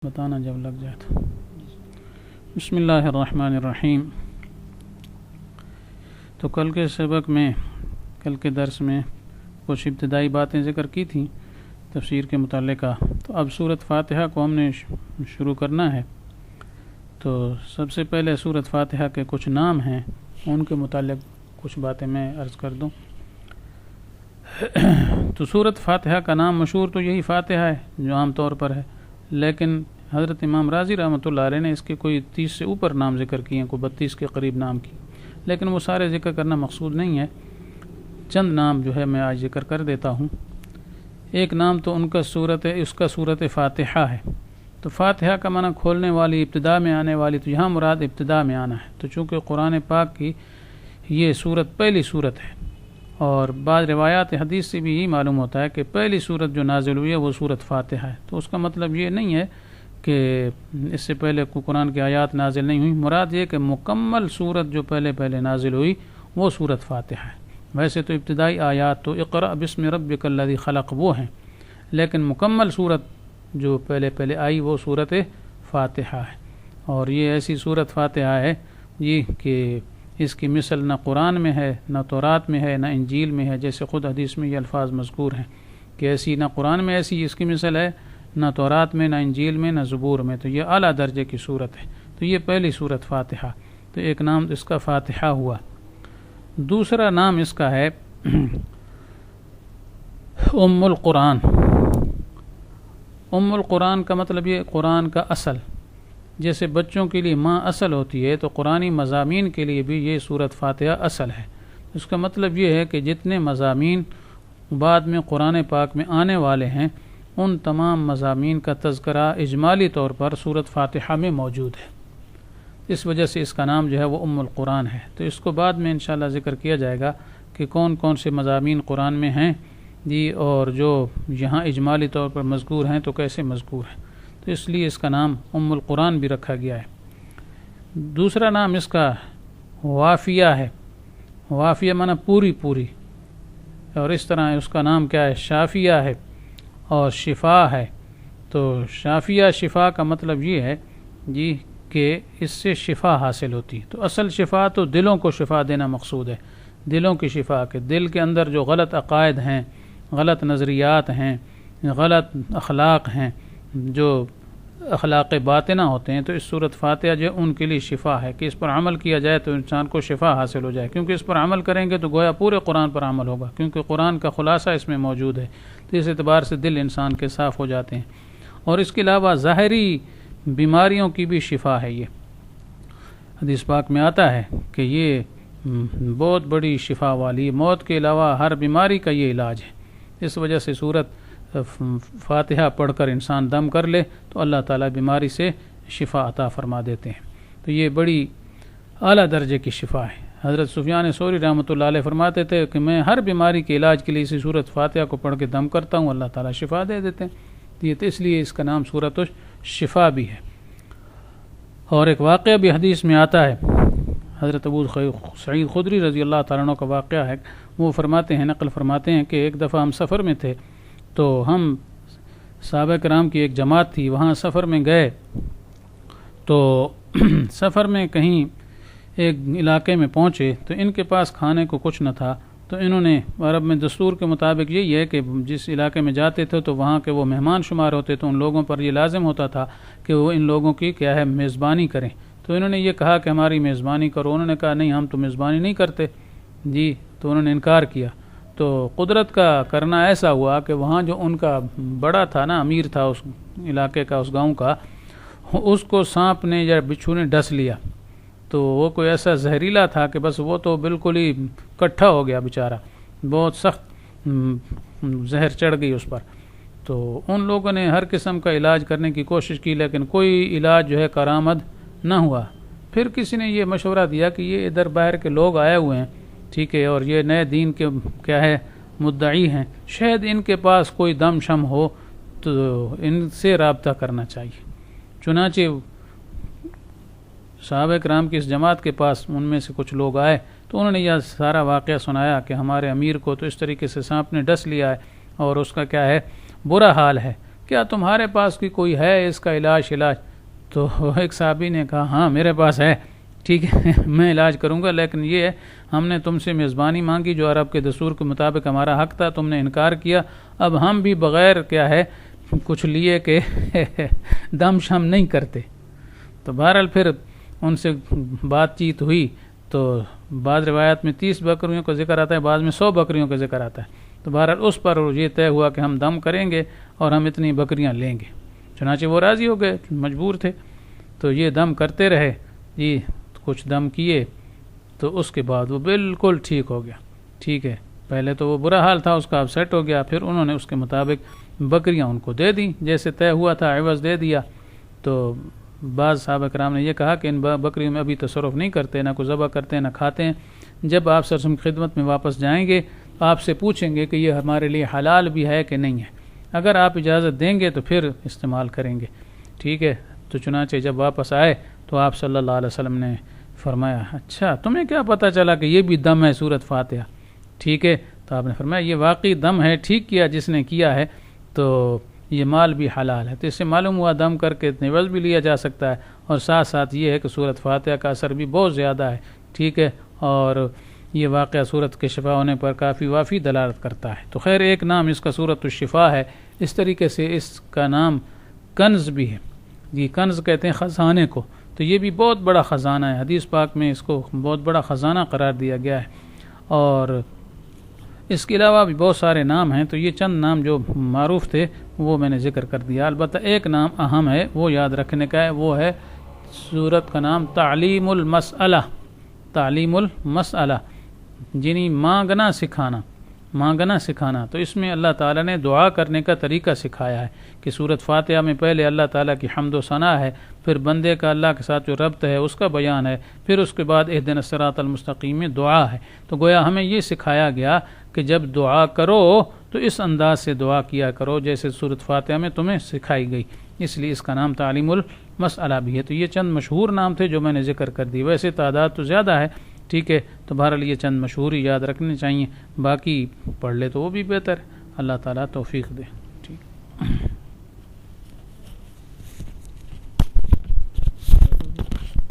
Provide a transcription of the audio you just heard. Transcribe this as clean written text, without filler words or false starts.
بتانا جب لگ جائے تو بسم اللہ الرحمن الرحیم۔ تو کل کے درس میں کچھ ابتدائی باتیں ذکر کی تھیں تفسیر کے متعلقہ، تو اب سورۃ فاتحہ کو ہم نے شروع کرنا ہے۔ تو سب سے پہلے سورۃ فاتحہ کے کچھ نام ہیں، ان کے متعلق کچھ باتیں میں عرض کر دوں۔ تو سورۃ فاتحہ کا نام مشہور تو یہی فاتحہ ہے جو عام طور پر ہے، لیکن حضرت امام راضی رحمۃ اللہ علیہ نے اس کے کوئی 30 سے اوپر نام ذکر کیے ہیں، کوئی 32 کے قریب نام کی، لیکن وہ سارے ذکر کرنا مقصود نہیں ہے۔ چند نام جو ہے میں آج ذکر کر دیتا ہوں۔ ایک نام تو اس کا سورۃ فاتحہ ہے۔ تو فاتحہ کا معنی کھولنے والی، ابتدا میں آنے والی، تو یہاں مراد ابتدا میں آنا ہے۔ تو چونکہ قرآن پاک کی یہ سورت پہلی سورت ہے، اور بعض روایات حدیث سے بھی یہی معلوم ہوتا ہے کہ پہلی سورت جو نازل ہوئی ہے وہ سورۃ فاتحہ ہے۔ تو اس کا مطلب یہ نہیں ہے کہ اس سے پہلے قرآن کی آیات نازل نہیں ہوئی، مراد یہ کہ مکمل سورت جو پہلے نازل ہوئی وہ سورۃ فاتحہ ہے۔ ویسے تو ابتدائی آیات تو اقرأ بسم ربک الذی خلق وہ ہیں، لیکن مکمل سورت جو پہلے آئی وہ سورۃ فاتحہ ہے۔ اور یہ ایسی سورۃ فاتحہ ہے کہ اس کی مثل نہ قرآن میں ہے، نہ تورات میں ہے، نہ انجیل میں ہے، جیسے خود حدیث میں یہ الفاظ مذکور ہیں کہ ایسی نہ قرآن میں ایسی اس کی مثل ہے، نہ تورات میں، نہ انجیل میں، نہ زبور میں۔ تو یہ اعلیٰ درجے کی صورت ہے۔ تو یہ پہلی سورت فاتحہ، تو ایک نام اس کا فاتحہ ہوا۔ دوسرا نام اس کا ہے ام القرآن۔ ام القرآن کا مطلب یہ قرآن کا اصل، جیسے بچوں کے لیے ماں اصل ہوتی ہے، تو قرآنی مضامین کے لیے بھی یہ سورت فاتحہ اصل ہے۔ اس کا مطلب یہ ہے کہ جتنے مضامین بعد میں قرآن پاک میں آنے والے ہیں، ان تمام مضامین کا تذکرہ اجمالی طور پر سورۃ فاتحہ میں موجود ہے۔ اس وجہ سے اس کا نام جو ہے وہ ام القرآن ہے۔ تو اس کو بعد میں انشاءاللہ ذکر کیا جائے گا کہ کون کون سے مضامین قرآن میں ہیں اور جو یہاں اجمالی طور پر مذکور ہیں تو کیسے مذکور ہیں۔ تو اس لیے اس کا نام ام القرآن بھی رکھا گیا ہے۔ دوسرا نام اس کا وافیہ ہے۔ وافیہ معنی پوری، اور اس طرح اس کا نام کیا ہے، شافیہ ہے اور شفا ہے۔ تو شافیہ شفا کا مطلب یہ ہے کہ اس سے شفا حاصل ہوتی ہے۔ تو اصل شفا تو دلوں کو شفا دینا مقصود ہے، دلوں کی شفا، کہ دل کے اندر جو غلط عقائد ہیں، غلط نظریات ہیں، غلط اخلاق ہیں، جو اخلاق باطنہ ہوتے ہیں، تو اس سورۃ فاتحہ جو ان کے لیے شفا ہے کہ اس پر عمل کیا جائے تو انسان کو شفا حاصل ہو جائے، کیونکہ اس پر عمل کریں گے تو گویا پورے قرآن پر عمل ہوگا، کیونکہ قرآن کا خلاصہ اس میں موجود ہے۔ تو اس اعتبار سے دل انسان کے صاف ہو جاتے ہیں، اور اس کے علاوہ ظاہری بیماریوں کی بھی شفا ہے۔ یہ حدیث پاک میں آتا ہے کہ یہ بہت بڑی شفا والی، موت کے علاوہ ہر بیماری کا یہ علاج ہے۔ اس وجہ سے سورت فاتحہ پڑھ کر انسان دم کر لے تو اللہ تعالیٰ بیماری سے شفا عطا فرما دیتے ہیں۔ تو یہ بڑی اعلیٰ درجے کی شفا ہے۔ حضرت سفیان ثوری رحمۃ اللہ علیہ فرماتے تھے کہ میں ہر بیماری کے علاج کے لیے اسی سورۃ فاتحہ کو پڑھ کے دم کرتا ہوں، اللہ تعالیٰ شفا دے دیتے ہیں۔ تو اس لیے اس کا نام سورۃ شفا بھی ہے۔ اور ایک واقعہ بھی حدیث میں آتا ہے، حضرت ابو سعید خدری رضی اللہ تعالیٰ عنہ کا واقعہ ہے۔ وہ نقل فرماتے ہیں کہ ایک دفعہ ہم سفر میں تھے، تو ہم صحابہ کرام کی ایک جماعت تھی، وہاں سفر میں گئے، تو سفر میں کہیں ایک علاقے میں پہنچے تو ان کے پاس کھانے کو کچھ نہ تھا۔ تو انہوں نے، عرب میں دستور کے مطابق یہی ہے کہ جس علاقے میں جاتے تھے تو وہاں کے وہ مہمان شمار ہوتے، تو ان لوگوں پر یہ لازم ہوتا تھا کہ وہ ان لوگوں کی کیا ہے، میزبانی کریں۔ تو انہوں نے یہ کہا کہ ہماری میزبانی کرو۔ انہوں نے کہا نہیں، ہم تو میزبانی نہیں کرتے تو انہوں نے انکار کیا۔ تو قدرت کا کرنا ایسا ہوا کہ وہاں جو ان کا بڑا تھا نا، امیر تھا اس علاقے کا، اس گاؤں کا، اس کو سانپ نے یا بچھو نے ڈس لیا۔ تو وہ کوئی ایسا زہریلا تھا کہ بس وہ تو بالکل ہی کٹھا ہو گیا بیچارہ، بہت سخت زہر چڑھ گئی اس پر۔ تو ان لوگوں نے ہر قسم کا علاج کرنے کی کوشش کی، لیکن کوئی علاج جو ہے کارآمد نہ ہوا۔ پھر کسی نے یہ مشورہ دیا کہ یہ ادھر باہر کے لوگ آئے ہوئے ہیں، ٹھیک ہے، اور یہ نئے دین کے کیا ہے، مدعی ہیں، شاید ان کے پاس کوئی دم شم ہو تو ان سے رابطہ کرنا چاہیے۔ چنانچہ صحابہ کرام کی اس جماعت کے پاس ان میں سے کچھ لوگ آئے، تو انہوں نے یہ سارا واقعہ سنایا کہ ہمارے امیر کو تو اس طریقے سے سانپ نے ڈس لیا ہے، اور اس کا کیا ہے، برا حال ہے کیا تمہارے پاس کوئی ہے اس کا علاج؟ تو ایک صحابی نے کہا ہاں میرے پاس ہے، ٹھیک ہے میں علاج کروں گا، لیکن یہ ہے ہم نے تم سے میزبانی مانگی جو عرب کے دستور کے مطابق ہمارا حق تھا، تم نے انکار کیا، اب ہم بھی بغیر کیا ہے کچھ لیے کہ دم شم نہیں کرتے۔ تو بہرحال پھر ان سے بات چیت ہوئی، تو بعض روایات میں 30 بکریوں کا ذکر آتا ہے، بعض میں 100 بکریوں کا ذکر آتا ہے۔ تو بہرحال اس پر یہ طے ہوا کہ ہم دم کریں گے اور ہم اتنی بکریاں لیں گے، چنانچہ وہ راضی ہو گئے، مجبور تھے۔ تو یہ دم کرتے رہے جی، کچھ دم کیے تو اس کے بعد وہ بالکل ٹھیک ہو گیا، ٹھیک ہے۔ پہلے تو وہ برا حال تھا اس کا، اب سیٹ ہو گیا، پھر انہوں نے اس کے مطابق بکریاں ان کو دے دیں، جیسے طے ہوا تھا عوض دے دیا۔ تو بعض صحابہ کرام نے یہ کہا کہ ان بکریوں میں ابھی تصرف نہیں کرتے، نہ کوئی ذبح کرتے ہیں نہ کھاتے ہیں، جب آپ صلی اللہ علیہ وسلم کی خدمت میں واپس جائیں گے آپ سے پوچھیں گے کہ یہ ہمارے لیے حلال بھی ہے کہ نہیں ہے، اگر آپ اجازت دیں گے تو پھر استعمال کریں گے، ٹھیک ہے۔ تو چنانچہ جب واپس آئے تو آپ صلی اللہ علیہ وسلم نے فرمایا اچھا تمہیں کیا پتہ چلا کہ یہ بھی دم ہے سورۃ فاتحہ، ٹھیک ہے۔ تو آپ نے فرمایا یہ واقعی دم ہے، ٹھیک کیا جس نے کیا ہے، تو یہ مال بھی حلال ہے۔ تو اس سے معلوم ہوا دم کر کے نوز بھی لیا جا سکتا ہے، اور ساتھ ساتھ یہ ہے کہ سورۃ فاتحہ کا اثر بھی بہت زیادہ ہے، ٹھیک ہے، اور یہ واقعہ سورت کے شفا ہونے پر کافی وافی دلالت کرتا ہے۔ تو خیر ایک نام اس کا سورۃ الشفا ہے، اس طریقے سے اس کا نام کنز بھی ہے، یہ کنز کہتے ہیں خزانے کو، تو یہ بھی بہت بڑا خزانہ ہے، حدیث پاک میں اس کو بہت بڑا خزانہ قرار دیا گیا ہے۔ اور اس کے علاوہ بھی بہت سارے نام ہیں، تو یہ چند نام جو معروف تھے وہ میں نے ذکر کر دیا۔ البتہ ایک نام اہم ہے وہ یاد رکھنے کا ہے، وہ ہے سورت کا نام تعلیم المسئلہ، تعلیم المسئلہ یعنی مانگنا سکھانا۔ تو اس میں اللہ تعالیٰ نے دعا کرنے کا طریقہ سکھایا ہے کہ سورۃ فاتحہ میں پہلے اللہ تعالیٰ کی حمد و ثنا ہے، پھر بندے کا اللہ کے ساتھ جو ربط ہے اس کا بیان ہے، پھر اس کے بعد اہدنا الصراط المستقیم میں دعا ہے۔ تو گویا ہمیں یہ سکھایا گیا کہ جب دعا کرو تو اس انداز سے دعا کیا کرو جیسے سورۃ فاتحہ میں تمہیں سکھائی گئی، اس لیے اس کا نام تعلیم المسئلہ بھی ہے۔ تو یہ چند مشہور نام تھے جو میں نے ذکر کر دی، ویسے تعداد تو زیادہ ہے، ٹھیک ہے، تو بہرحال یہ چند مشہور ہی یاد رکھنے چاہیے، باقی پڑھ لے تو وہ بھی بہتر ہے۔ اللہ تعالیٰ توفیق دے۔